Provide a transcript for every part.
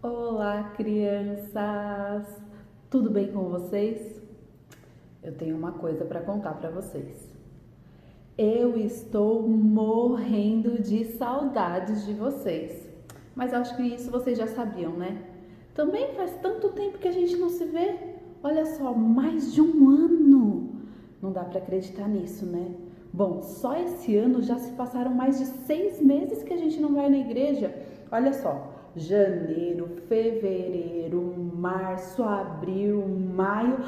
Olá, crianças! Tudo bem com vocês? Eu tenho uma coisa para contar para vocês. Eu estou morrendo de saudades de vocês. Mas acho que isso vocês já sabiam, né? Também faz tanto tempo que a gente não se vê. Olha só, mais de um ano. Não dá para acreditar nisso, né? Bom, só esse ano já se passaram mais de 6 meses que a gente não vai na igreja. Olha só, janeiro, fevereiro, março, abril, maio.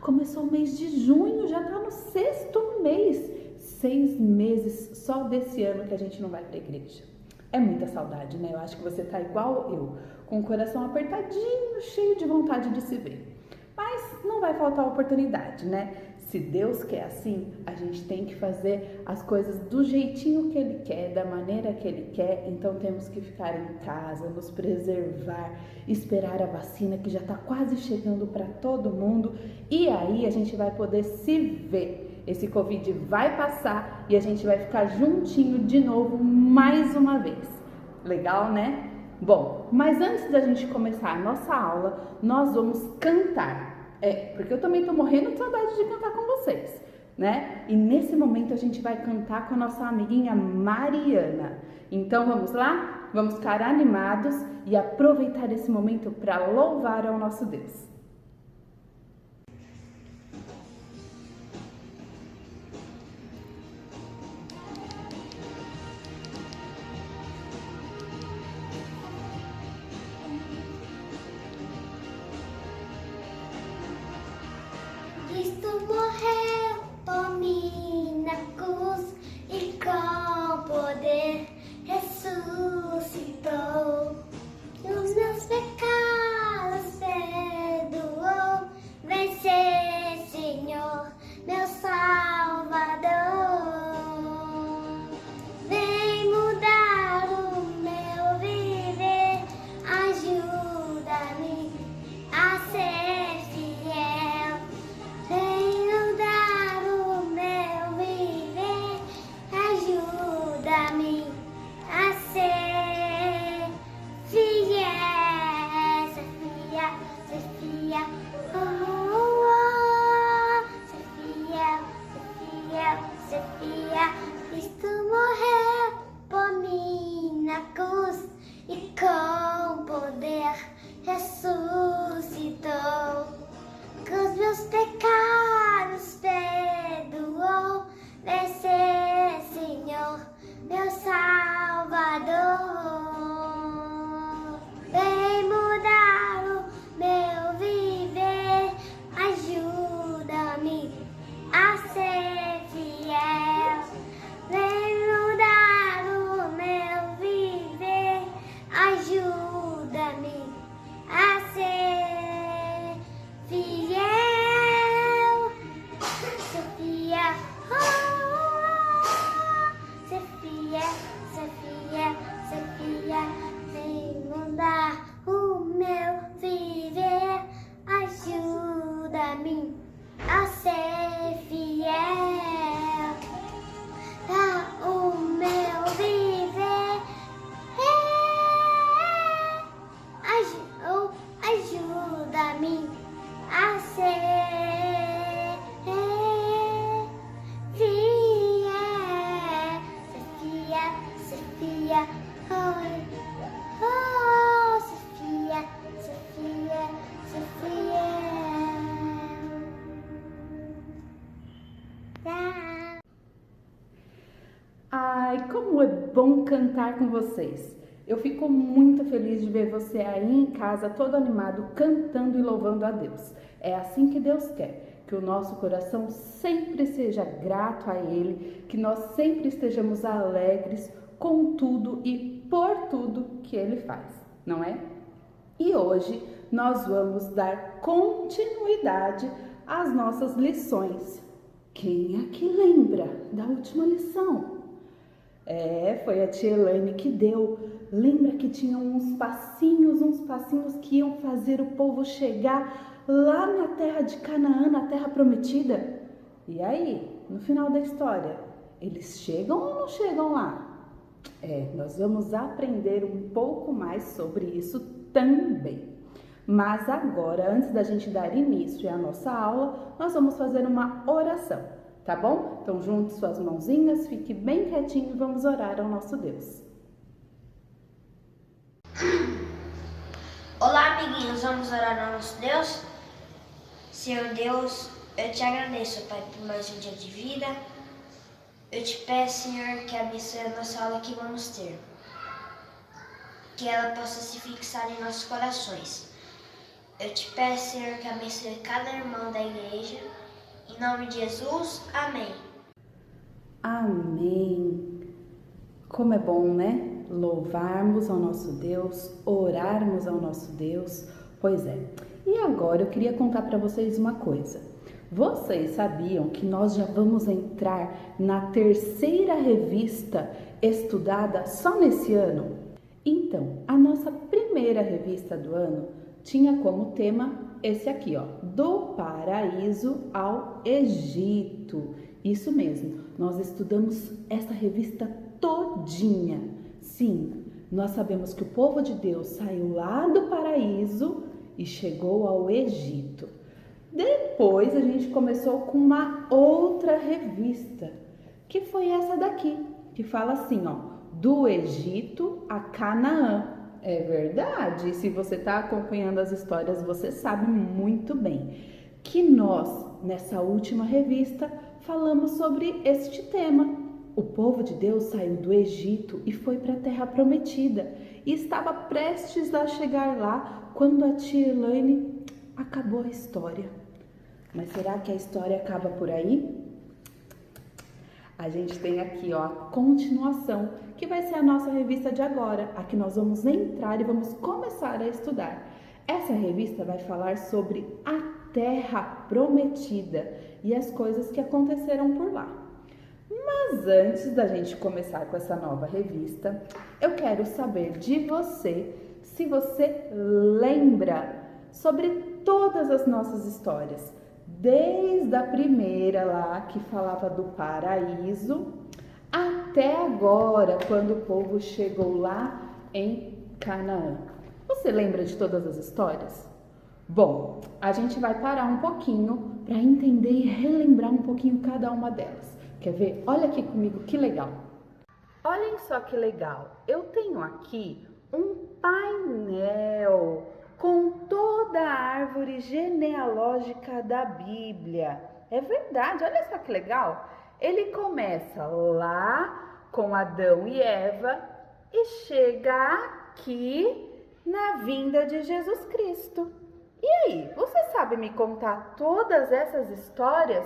Começou o mês de junho, já tá no sexto mês. 6 meses só desse ano que a gente não vai para a igreja. É muita saudade, né? Eu acho que você tá igual eu, com o coração apertadinho, cheio de vontade de se ver. Mas não vai faltar oportunidade, né? Se Deus quer assim, a gente tem que fazer as coisas do jeitinho que Ele quer, da maneira que Ele quer. Então temos que ficar em casa, nos preservar, esperar a vacina que já está quase chegando para todo mundo. E aí a gente vai poder se ver. Esse Covid vai passar e a gente vai ficar juntinho de novo mais uma vez. Legal, né? Bom, mas antes da gente começar a nossa aula, nós vamos cantar. Porque eu também tô morrendo de saudade de cantar com vocês, né? E nesse momento a gente vai cantar com a nossa amiguinha Mariana. Então vamos lá? Vamos ficar animados e aproveitar esse momento para louvar ao nosso Deus. Cristo morreu por mim na cruz e com poder ressuscitou. Os meus pecados perdoou. Vencer, Senhor, meu Salvador. Vem mudar o meu viver, ajuda-me a ser fiel. Vem mudar o meu viver, ajuda-me a ser fiel, ser fiel, ser fiel, oh, oh, oh. Ser fiel, ser fiel. Cristo morreu por mim na cruz e com poder ressuscitou. Que os meus pecados perdoou. Vencer, Senhor, meu Salvador. Vem mudar o meu viver, ajuda-me a ser fiel. Vem mudar o meu viver, ajuda-me a ser fiel, ser fiel, oh, ser fiel, ser fiel, ser fiel. Vem mudar o meu viver, ajuda-me a ser fiel. Dá o meu viver, ajuda-me a ser fiel, ser fiel, ser fiel, oh, oh, ser fiel, ser fiel, ser fiel. Tá. Ai, como é bom cantar com vocês. Eu fico muito feliz de ver você aí em casa, todo animado, cantando e louvando a Deus. É assim que Deus quer, que o nosso coração sempre seja grato a Ele, que nós sempre estejamos alegres com tudo e por tudo que Ele faz, não é? E hoje nós vamos dar continuidade às nossas lições. Quem é que lembra da última lição? Foi a tia Elaine que deu. Lembra que tinham uns passinhos que iam fazer o povo chegar lá na terra de Canaã, na terra prometida? E aí, no final da história, eles chegam ou não chegam lá? Nós vamos aprender um pouco mais sobre isso também. Mas agora, antes da gente dar início à nossa aula, nós vamos fazer uma oração, tá bom? Então, junte suas mãozinhas, fique bem quietinho e vamos orar ao nosso Deus. Olá, amiguinhos, vamos orar ao nosso Deus? Senhor Deus, eu te agradeço, Pai, por mais um dia de vida. Eu te peço, Senhor, que abençoe a nossa aula que vamos ter. Que ela possa se fixar em nossos corações. Eu te peço, Senhor, que abençoe cada irmão da igreja. Em nome de Jesus, amém. Amém. Como é bom, né? Louvarmos ao nosso Deus, orarmos ao nosso Deus. Pois é. E agora eu queria contar para vocês uma coisa. Vocês sabiam que nós já vamos entrar na terceira revista estudada só nesse ano? Então, a nossa primeira revista do ano tinha como tema esse aqui, ó, do paraíso ao Egito. Isso mesmo, nós estudamos essa revista todinha. Sim, nós sabemos que o povo de Deus saiu lá do paraíso e chegou ao Egito. Depois a gente começou com uma outra revista, que foi essa daqui, que fala assim, ó, do Egito a Canaã. É verdade, se você está acompanhando as histórias, você sabe muito bem que nós, nessa última revista, falamos sobre este tema. O povo de Deus saiu do Egito e foi para a Terra Prometida e estava prestes a chegar lá quando a tia Elaine acabou a história. Mas será que a história acaba por aí? A gente tem aqui, ó, a continuação, que vai ser a nossa revista de agora. Aqui nós vamos entrar e vamos começar a estudar. Essa revista vai falar sobre a Terra Prometida e as coisas que aconteceram por lá. Mas antes da gente começar com essa nova revista, eu quero saber de você se você lembra sobre todas as nossas histórias. Desde a primeira lá, que falava do paraíso, até agora, quando o povo chegou lá em Canaã. Você lembra de todas as histórias? Bom, a gente vai parar um pouquinho para entender e relembrar um pouquinho cada uma delas. Quer ver? Olha aqui comigo, que legal! Olhem só que legal! Eu tenho aqui um painel com toda a árvore genealógica da Bíblia. É verdade, olha só que legal. Ele começa lá com Adão e Eva e chega aqui na vinda de Jesus Cristo. E aí, você sabe me contar todas essas histórias?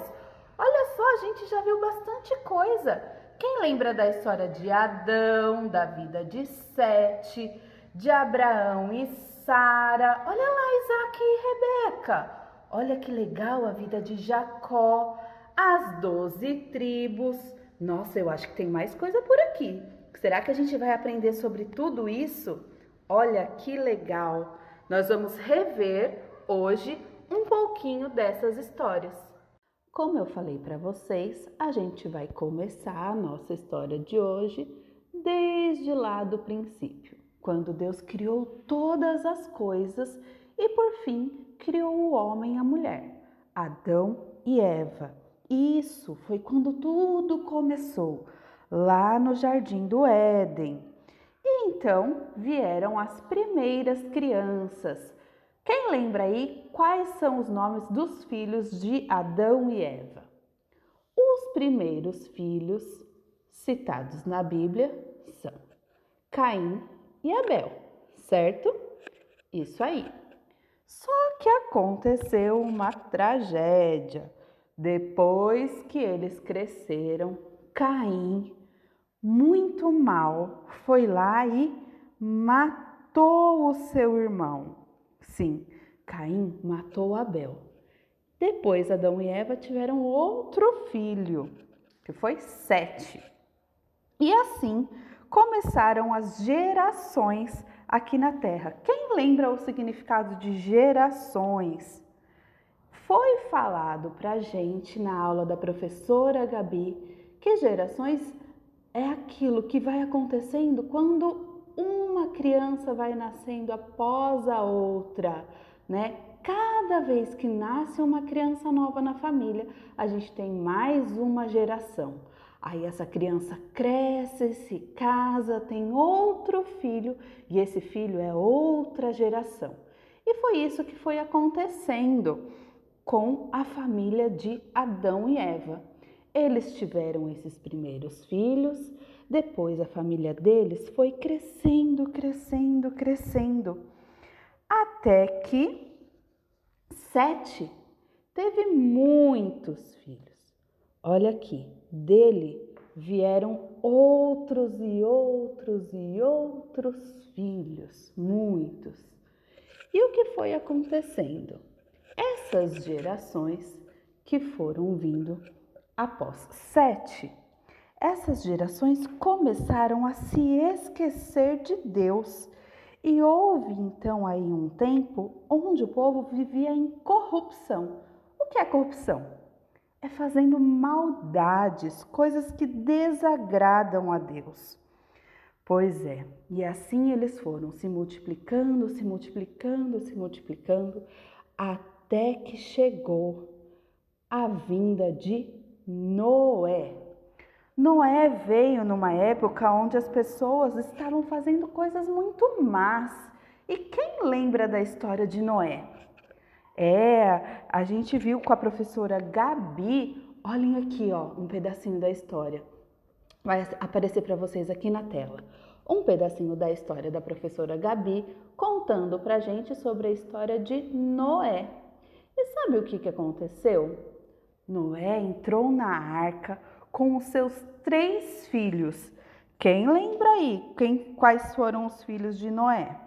Olha só, a gente já viu bastante coisa. Quem lembra da história de Adão, da vida de Sete, de Abraão e Sara? Olha lá, Isaac e Rebeca. Olha que legal a vida de Jacó, as 12 tribos. Nossa, eu acho que tem mais coisa por aqui. Será que a gente vai aprender sobre tudo isso? Olha que legal. Nós vamos rever hoje um pouquinho dessas histórias. Como eu falei para vocês, a gente vai começar a nossa história de hoje desde lá do princípio, quando Deus criou todas as coisas e, por fim, criou o homem e a mulher, Adão e Eva. Isso foi quando tudo começou, lá no Jardim do Éden. E então vieram as primeiras crianças. Quem lembra aí quais são os nomes dos filhos de Adão e Eva? Os primeiros filhos citados na Bíblia são Caim e Abel, certo? Isso aí. Só que aconteceu uma tragédia. Depois que eles cresceram, Caim, muito mal, foi lá e matou o seu irmão. Sim, Caim matou Abel. Depois Adão e Eva tiveram outro filho, que foi Sete. E assim começaram as gerações aqui na Terra. Quem lembra o significado de gerações? Foi falado pra gente na aula da professora Gabi que gerações é aquilo que vai acontecendo quando uma criança vai nascendo após a outra, né? Cada vez que nasce uma criança nova na família, a gente tem mais uma geração. Aí essa criança cresce, se casa, tem outro filho e esse filho é outra geração. E foi isso que foi acontecendo com a família de Adão e Eva. Eles tiveram esses primeiros filhos, depois a família deles foi crescendo, até que Sete teve muitos filhos. Olha aqui, dele vieram outros filhos, muitos. E o que foi acontecendo? Essas gerações que foram vindo após Sete, essas gerações começaram a se esquecer de Deus. E houve então aí um tempo onde o povo vivia em corrupção. O que é corrupção? É fazendo maldades, coisas que desagradam a Deus. Pois é, e assim eles foram se multiplicando, até que chegou a vinda de Noé. Noé veio numa época onde as pessoas estavam fazendo coisas muito más. E quem lembra da história de Noé? A gente viu com a professora Gabi, olhem aqui, ó, um pedacinho da história. Vai aparecer para vocês aqui na tela. Um pedacinho da história da professora Gabi contando pra gente sobre a história de Noé. E sabe o que aconteceu? Noé entrou na arca com os seus 3 filhos. Quem lembra aí quais foram os filhos de Noé?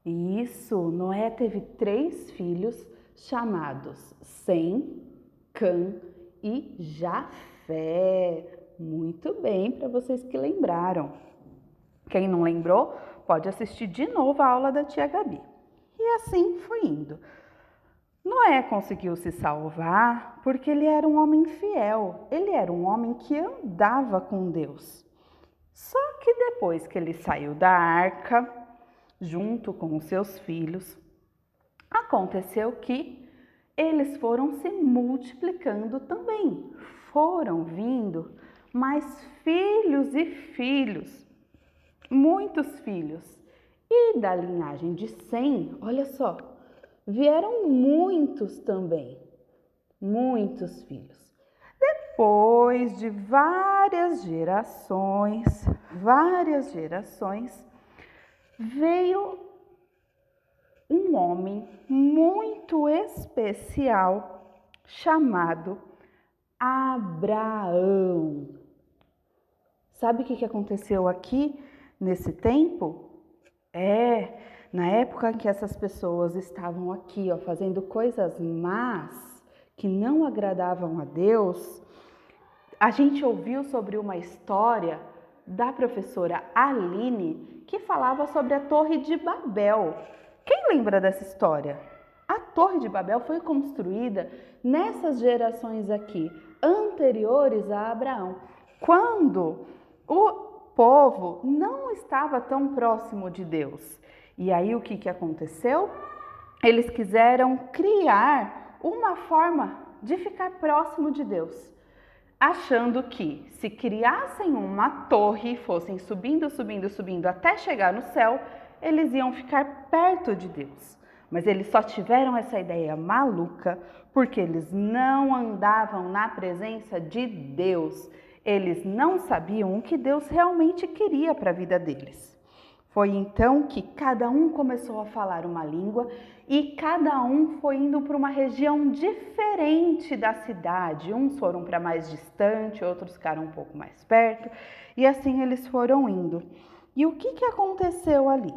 Isso, Noé teve 3 filhos chamados Sem, Cã e Jafé. Muito bem, para vocês que lembraram. Quem não lembrou, pode assistir de novo a aula da tia Gabi. E assim foi indo. Noé conseguiu se salvar porque ele era um homem fiel, ele era um homem que andava com Deus. Só que depois que ele saiu da arca, junto com os seus filhos, aconteceu que eles foram se multiplicando também. Foram vindo mais filhos e filhos, muitos filhos. E da linhagem de Sem, olha só, vieram muitos também, muitos filhos. Depois de várias gerações, veio um homem muito especial chamado Abraão. Sabe o que aconteceu aqui nesse tempo? Na época em que essas pessoas estavam aqui, ó, fazendo coisas más que não agradavam a Deus, a gente ouviu sobre uma história da professora Aline que falava sobre a Torre de Babel. Quem lembra dessa história? A Torre de Babel foi construída nessas gerações aqui, anteriores a Abraão, quando o povo não estava tão próximo de Deus. E aí o que aconteceu? Eles quiseram criar uma forma de ficar próximo de Deus, achando que se criassem uma torre, fossem subindo até chegar no céu, eles iam ficar perto de Deus. Mas eles só tiveram essa ideia maluca porque eles não andavam na presença de Deus. Eles não sabiam o que Deus realmente queria para a vida deles. Foi então que cada um começou a falar uma língua e cada um foi indo para uma região diferente da cidade. Uns foram para mais distante, outros ficaram um pouco mais perto, e assim eles foram indo. E o que aconteceu ali?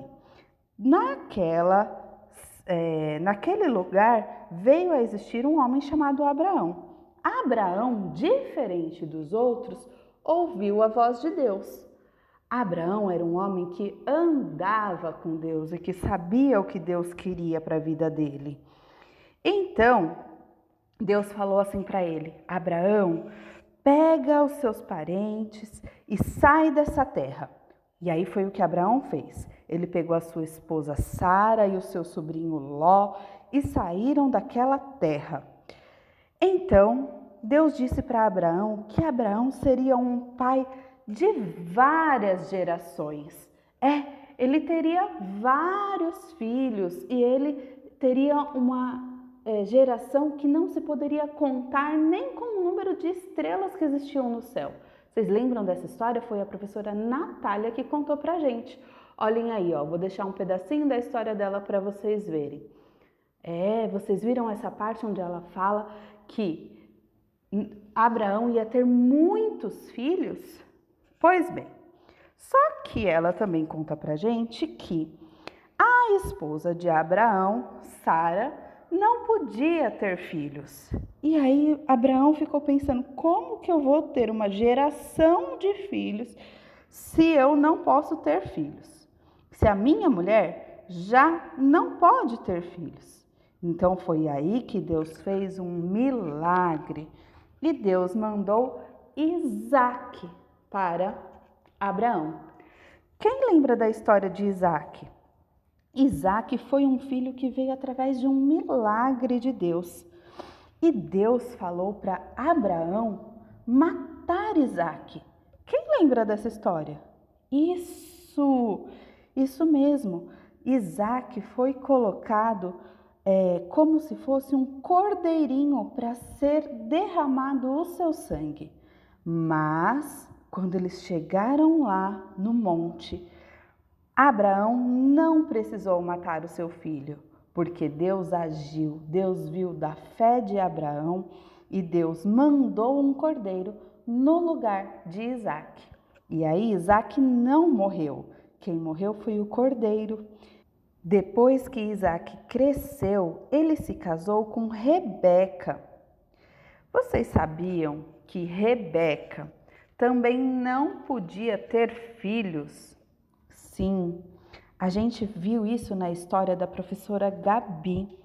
Naquele lugar veio a existir um homem chamado Abraão. Abraão, diferente dos outros, ouviu a voz de Deus. Abraão era um homem que andava com Deus e que sabia o que Deus queria para a vida dele. Então, Deus falou assim para ele: Abraão, pega os seus parentes e sai dessa terra. E aí foi o que Abraão fez. Ele pegou a sua esposa Sara e o seu sobrinho Ló e saíram daquela terra. Então, Deus disse para Abraão que Abraão seria um pai de várias gerações. Ele teria vários filhos e ele teria uma geração que não se poderia contar nem com o número de estrelas que existiam no céu. Vocês lembram dessa história? Foi a professora Natália que contou pra gente. Olhem aí, vou deixar um pedacinho da história dela para vocês verem. Vocês viram essa parte onde ela fala que Abraão ia ter muitos filhos? Pois bem, só que ela também conta pra gente que a esposa de Abraão, Sara, não podia ter filhos. E aí Abraão ficou pensando, como que eu vou ter uma geração de filhos se eu não posso ter filhos? Se a minha mulher já não pode ter filhos. Então foi aí que Deus fez um milagre e Deus mandou Isaque para Abraão. Quem lembra da história de Isaque? Isaque foi um filho que veio através de um milagre de Deus. E Deus falou para Abraão matar Isaque. Quem lembra dessa história? Isso mesmo. Isaque foi colocado como se fosse um cordeirinho para ser derramado o seu sangue. Mas, quando eles chegaram lá no monte, Abraão não precisou matar o seu filho, porque Deus agiu, Deus viu da fé de Abraão e Deus mandou um cordeiro no lugar de Isaque. E aí Isaque não morreu, quem morreu foi o cordeiro. Depois que Isaque cresceu, ele se casou com Rebeca. Vocês sabiam que Rebeca também não podia ter filhos? Sim, a gente viu isso na história da professora Gabi.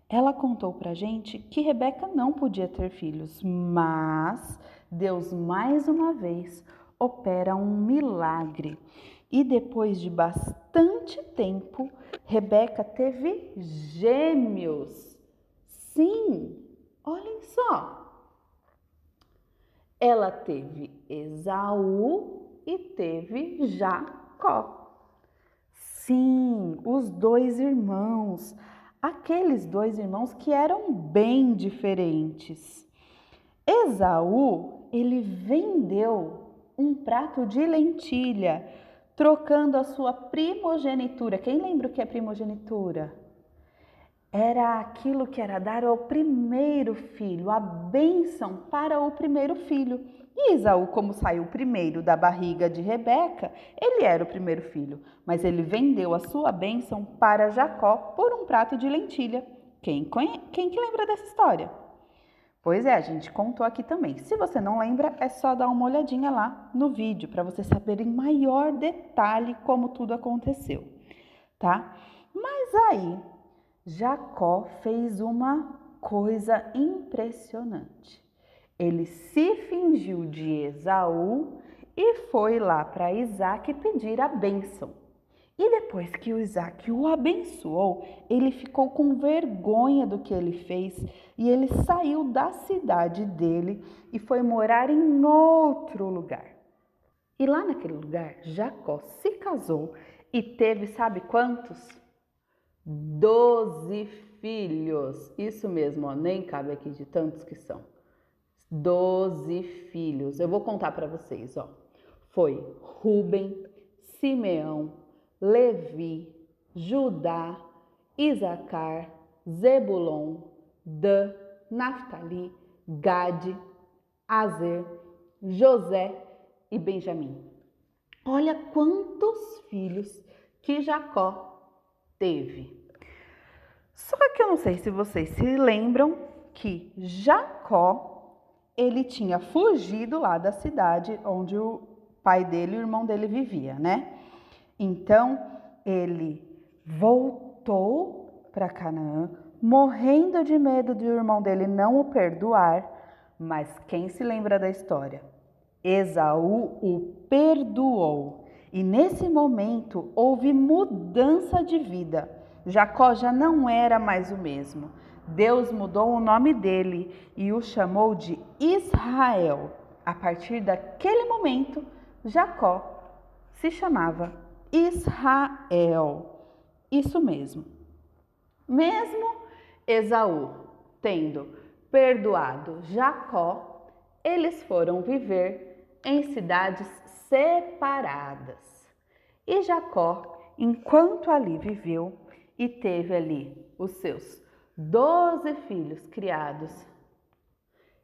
Ela contou pra gente que Rebeca não podia ter filhos, mas Deus mais uma vez opera um milagre. E depois de bastante tempo, Rebeca teve gêmeos. Sim, olhem só. Ela teve Esaú e teve Jacó. Sim, os dois irmãos. Aqueles dois irmãos que eram bem diferentes. Esaú, ele vendeu um prato de lentilha, trocando a sua primogenitura. Quem lembra o que é primogenitura? Era aquilo que era dar ao primeiro filho, a bênção para o primeiro filho. E Esaú, como saiu primeiro da barriga de Rebeca, ele era o primeiro filho, mas ele vendeu a sua bênção para Jacó por um prato de lentilha. Quem que lembra dessa história? Pois é, a gente contou aqui também. Se você não lembra, é só dar uma olhadinha lá no vídeo para você saber em maior detalhe como tudo aconteceu, tá? Mas aí, Jacó fez uma coisa impressionante. Ele se fingiu de Esaú e foi lá para Isaque pedir a bênção. E depois que o Isaque o abençoou, ele ficou com vergonha do que ele fez e ele saiu da cidade dele e foi morar em outro lugar. E lá naquele lugar, Jacó se casou e teve, sabe quantos? 12 filhos. Isso mesmo, nem cabe aqui de tantos que são. 12 filhos. Eu vou contar para vocês, Foi Rúben, Simeão, Levi, Judá, Isacar, Zebulon, Dan, Naftali, Gade, Azer, José e Benjamim. Olha quantos filhos que Jacó teve. Só que eu não sei se vocês se lembram que Jacó, ele tinha fugido lá da cidade onde o pai dele e o irmão dele vivia, né? Então, ele voltou para Canaã, morrendo de medo de o irmão dele não o perdoar, mas quem se lembra da história? Esaú o perdoou. E nesse momento houve mudança de vida. Jacó já não era mais o mesmo. Deus mudou o nome dele e o chamou de Israel. A partir daquele momento, Jacó se chamava Israel. Isso mesmo. Mesmo Esaú tendo perdoado Jacó, eles foram viver em cidades separadas. E Jacó, enquanto ali viveu e teve ali os seus 12 filhos criados,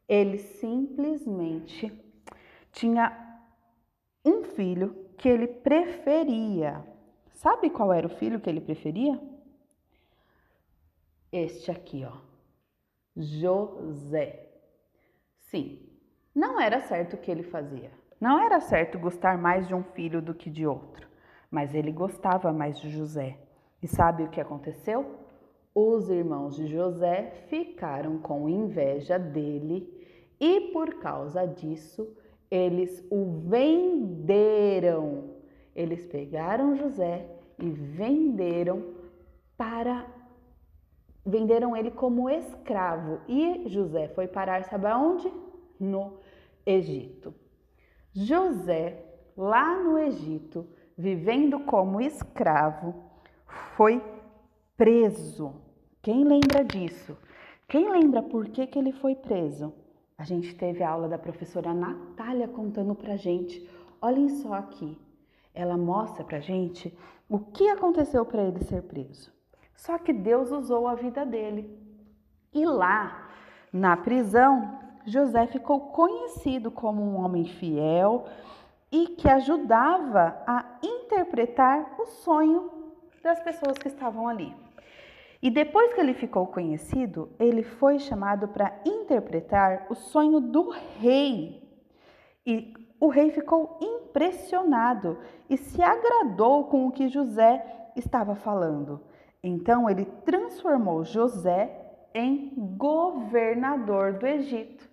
ele simplesmente tinha um filho que ele preferia. Sabe qual era o filho que ele preferia? Este aqui, ó, José. Sim, não era certo o que ele fazia. Não era certo gostar mais de um filho do que de outro, mas ele gostava mais de José. E sabe o que aconteceu? Os irmãos de José ficaram com inveja dele e por causa disso eles o venderam. Eles pegaram José e venderam ele como escravo. E José foi parar, sabe aonde? No Egito. José, lá no Egito, vivendo como escravo, foi preso. Quem lembra disso? Quem lembra por que ele foi preso? A gente teve a aula da professora Natália contando pra gente. Olhem só aqui. Ela mostra pra gente o que aconteceu para ele ser preso. Só que Deus usou a vida dele. E lá, na prisão, José ficou conhecido como um homem fiel e que ajudava a interpretar o sonho das pessoas que estavam ali. E depois que ele ficou conhecido, ele foi chamado para interpretar o sonho do rei. E o rei ficou impressionado e se agradou com o que José estava falando. Então ele transformou José em governador do Egito.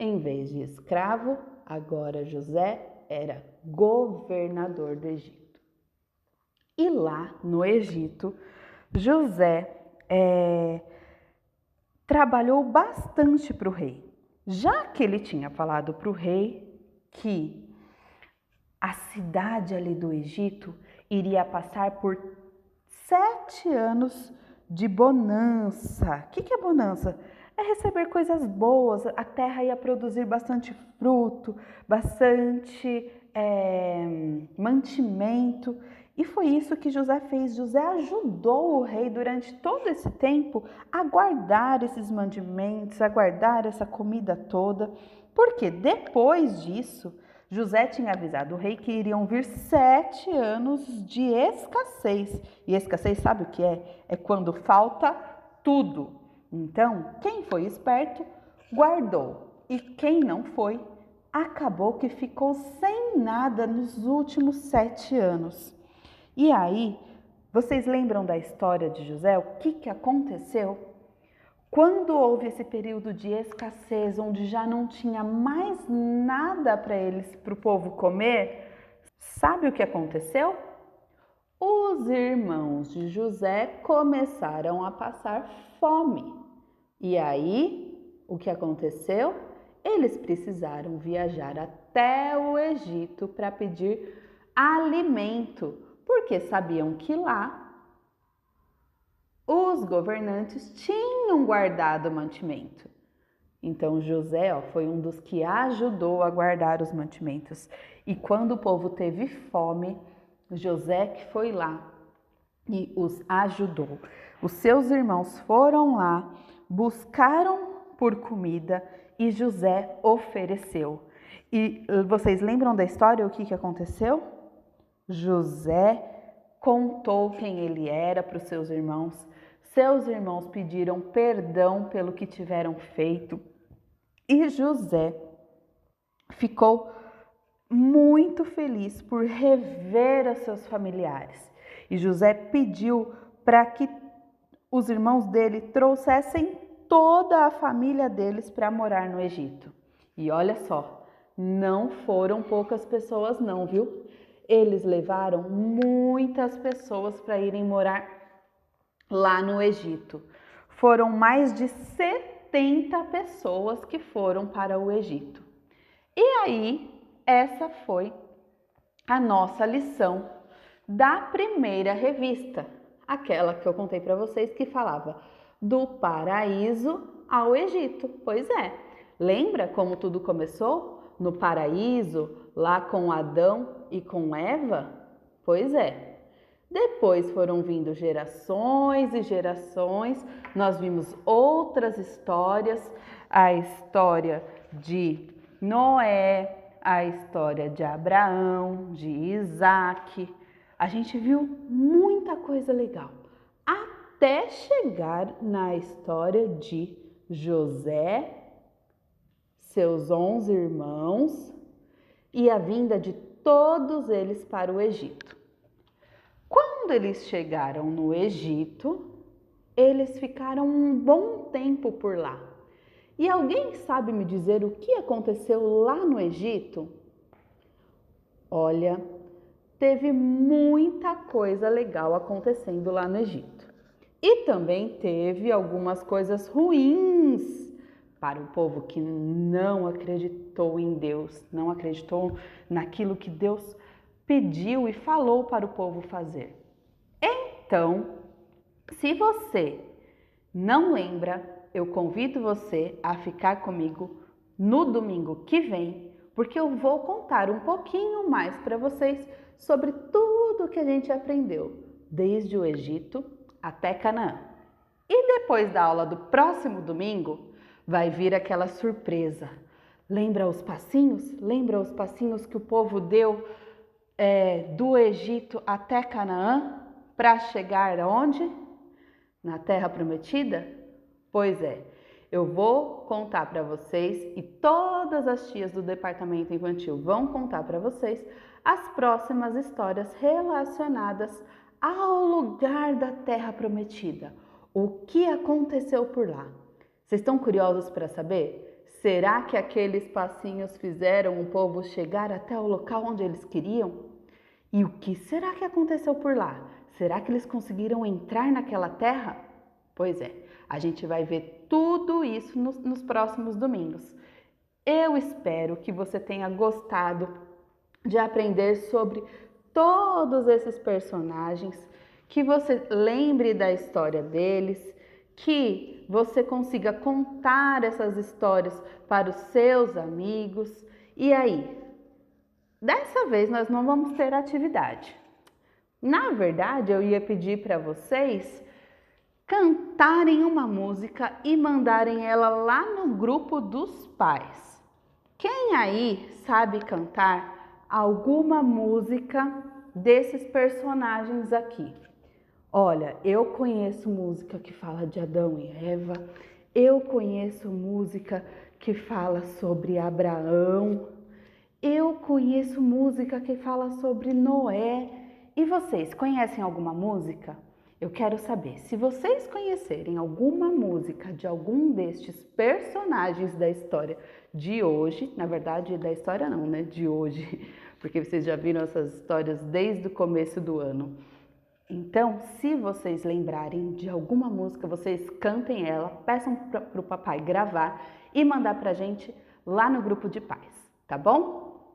Em vez de escravo, agora José era governador do Egito. E lá no Egito, José trabalhou bastante para o rei. Já que ele tinha falado para o rei que a cidade ali do Egito iria passar por 7 anos de bonança. O que é bonança? É receber coisas boas, a terra ia produzir bastante fruto, bastante mantimento. E foi isso que José fez. José ajudou o rei durante todo esse tempo a guardar esses mantimentos, a guardar essa comida toda. Porque depois disso, José tinha avisado o rei que iriam vir 7 anos de escassez. E escassez, sabe o que é? É quando falta tudo. Então, quem foi esperto, guardou. E quem não foi, acabou que ficou sem nada nos últimos 7 anos. E aí, vocês lembram da história de José? O que aconteceu? Quando houve esse período de escassez, onde já não tinha mais nada para o povo comer, sabe o que aconteceu? Os irmãos de José começaram a passar fome. E aí, o que aconteceu? Eles precisaram viajar até o Egito para pedir alimento, porque sabiam que lá os governantes tinham guardado mantimento. Então José foi um dos que ajudou a guardar os mantimentos. E quando o povo teve fome, José que foi lá e os ajudou. Os seus irmãos foram lá, buscaram por comida e José ofereceu. E vocês lembram da história, o que aconteceu? José contou quem ele era para os seus irmãos. Seus irmãos pediram perdão pelo que tiveram feito. E José ficou muito feliz por rever os seus familiares. E José pediu para que os irmãos dele trouxessem toda a família deles para morar no Egito. E olha só, não foram poucas pessoas não, viu? eles levaram muitas pessoas para irem morar lá no Egito. Foram mais de 70 pessoas que foram para o Egito. E aí, essa foi a nossa lição da primeira revista, aquela que eu contei para vocês que falava do paraíso ao Egito. Pois é, lembra como tudo começou? No paraíso, lá com Adão e com Eva? Pois é. Depois foram vindo gerações e gerações, nós vimos outras histórias, a história de Noé, a história de Abraão, de Isaac. A gente viu muita coisa legal, até chegar na história de José, seus 11 irmãos e a vinda de todos eles para o Egito. Quando eles chegaram no Egito, eles ficaram um bom tempo por lá. E alguém sabe me dizer o que aconteceu lá no Egito? Olha, teve muita coisa legal acontecendo lá no Egito. E também teve algumas coisas ruins para o povo que não acreditou em Deus, não acreditou naquilo que Deus pediu e falou para o povo fazer. Então, se você não lembra, eu convido você a ficar comigo no domingo que vem, porque eu vou contar um pouquinho mais para vocês sobre tudo que a gente aprendeu, desde o Egito até Canaã. E depois da aula do próximo domingo, vai vir aquela surpresa. Lembra os passinhos? Lembra os passinhos que o povo deu do Egito até Canaã para chegar aonde? Na Terra Prometida? Pois é, eu vou contar para vocês e todas as tias do departamento infantil vão contar para vocês as próximas histórias relacionadas ao lugar da Terra Prometida. O que aconteceu por lá? Vocês estão curiosos para saber? Será que aqueles passinhos fizeram o povo chegar até o local onde eles queriam? E o que será que aconteceu por lá? Será que eles conseguiram entrar naquela terra? Pois é, a gente vai ver tudo isso nos próximos domingos. Eu espero que você tenha gostado de aprender sobre todos esses personagens, que você lembre da história deles, que você consiga contar essas histórias para os seus amigos. E aí, dessa vez nós não vamos ter atividade. Na verdade, eu ia pedir para vocês cantarem uma música e mandarem ela lá no grupo dos pais. Quem aí sabe cantar alguma música desses personagens aqui? Olha, eu conheço música que fala de Adão e Eva, eu conheço música que fala sobre Abraão, eu conheço música que fala sobre Noé. E vocês conhecem alguma música? Eu quero saber, se vocês conhecerem alguma música de algum destes personagens da história de hoje, na verdade da história não, né? De hoje, porque vocês já viram essas histórias desde o começo do ano. Então, se vocês lembrarem de alguma música, vocês cantem ela, peçam para o papai gravar e mandar para a gente lá no grupo de pais, tá bom?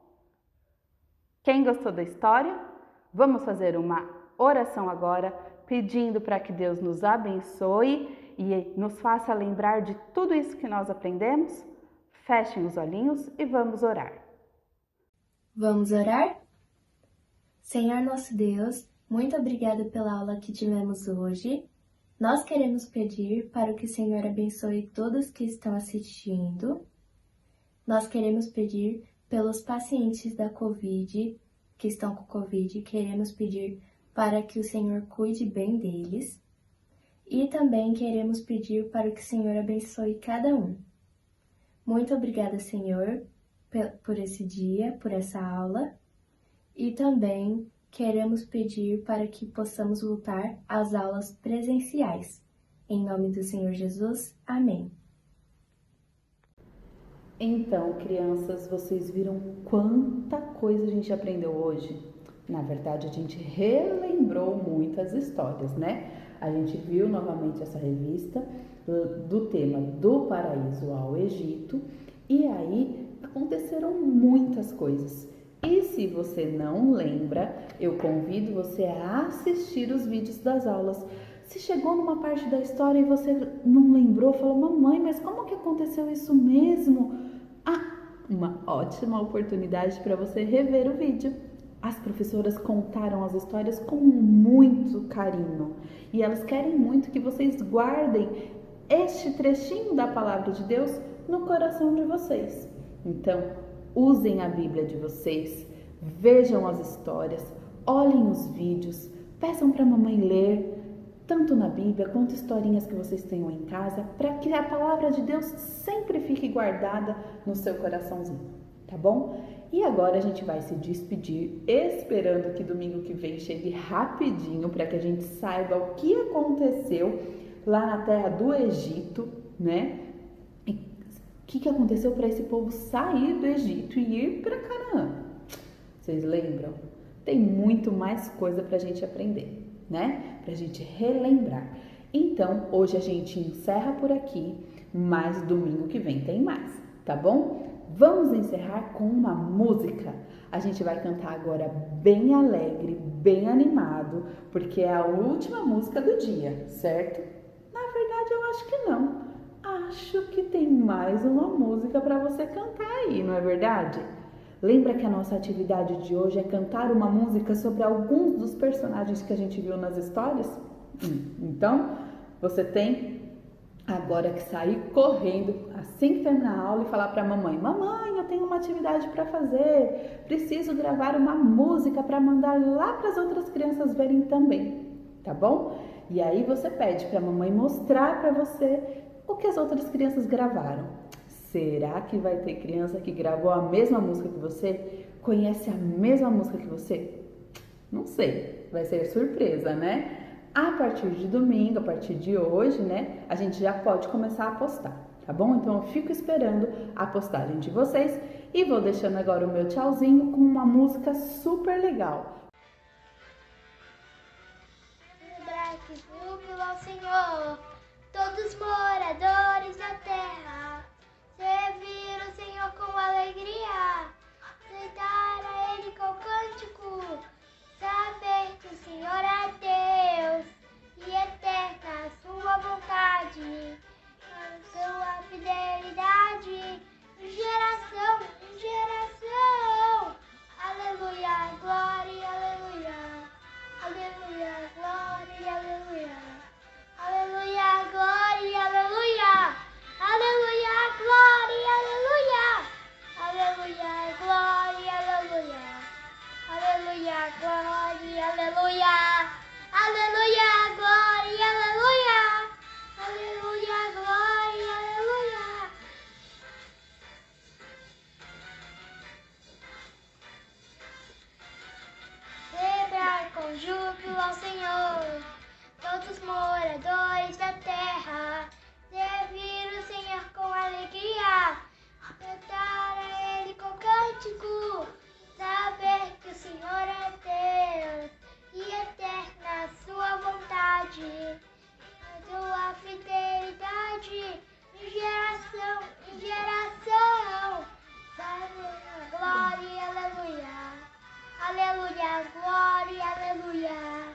Quem gostou da história? Vamos fazer uma oração agora, pedindo para que Deus nos abençoe e nos faça lembrar de tudo isso que nós aprendemos. Fechem os olhinhos e vamos orar. Vamos orar? Senhor nosso Deus, muito obrigada pela aula que tivemos hoje. Nós queremos pedir para que o Senhor abençoe todos que estão assistindo. Nós queremos pedir pelos pacientes da Covid, que estão com Covid, queremos pedir para que o Senhor cuide bem deles. E também queremos pedir para que o Senhor abençoe cada um. Muito obrigada, Senhor, por esse dia, por essa aula. E também queremos pedir para que possamos voltar às aulas presenciais. Em nome do Senhor Jesus, amém. Então, crianças, vocês viram quanta coisa a gente aprendeu hoje? Na verdade, a gente relembrou muitas histórias, né? A gente viu novamente essa revista do tema do paraíso ao Egito e aí aconteceram muitas coisas. E se você não lembra, eu convido você a assistir os vídeos das aulas. Se chegou numa parte da história e você não lembrou, falou, mamãe, mas como que aconteceu isso mesmo? Uma ótima oportunidade para você rever o vídeo. As professoras contaram as histórias com muito carinho e elas querem muito que vocês guardem este trechinho da palavra de Deus no coração de vocês. Então, usem a Bíblia de vocês, vejam as histórias, olhem os vídeos, peçam para a mamãe ler, tanto na Bíblia quanto historinhas que vocês tenham em casa, para que a palavra de Deus sempre fique guardada no seu coraçãozinho, tá bom? E agora a gente vai se despedir, esperando que domingo que vem chegue rapidinho, para que a gente saiba o que aconteceu lá na terra do Egito, né? E o que aconteceu para esse povo sair do Egito e ir para Canaã? Vocês lembram? Tem muito mais coisa para a gente aprender, né? Pra gente relembrar. Então, hoje a gente encerra por aqui, mas domingo que vem tem mais, tá bom? Vamos encerrar com uma música. A gente vai cantar agora bem alegre, bem animado, porque é a última música do dia, certo? Na verdade, eu acho que não. Acho que tem mais uma música para você cantar aí, não é verdade? Lembra que a nossa atividade de hoje é cantar uma música sobre alguns dos personagens que a gente viu nas histórias? Então, você tem agora que sair correndo assim que terminar a aula e falar para a mamãe: mamãe, eu tenho uma atividade para fazer, preciso gravar uma música para mandar lá para as outras crianças verem também, tá bom? E aí você pede para a mamãe mostrar para você o que as outras crianças gravaram. Será que vai ter criança que gravou a mesma música que você? Conhece a mesma música que você? Não sei, vai ser surpresa, né? A partir de domingo, a partir de hoje, né? A gente já pode começar a postar, tá bom? Então eu fico esperando a postagem de vocês e vou deixando agora o meu tchauzinho com uma música super legal. Celebrar que júbilo ao Senhor, todos moradores da terra. Servir o Senhor com alegria, aceitar a Ele com cântico, saber que o Senhor é Deus e eterna a sua vontade, a sua fidelidade, de geração em geração. Aleluia, glória, aleluia, aleluia, glória, aleluia, aleluia, glória, aleluia. Aleluia, glória, aleluia. Aleluia, glória, aleluia. Aleluia, glória, aleluia. Aleluia, glória, aleluia. Aleluia, glória, aleluia. Celebrar com júbilo ao Senhor, todos moradores da terra. Servir o Senhor com alegria, cantar a Ele com cântico, saber que o Senhor é Deus e eterna a sua vontade, a sua fidelidade, de geração em geração. Aleluia, glória, aleluia, aleluia, glória, aleluia.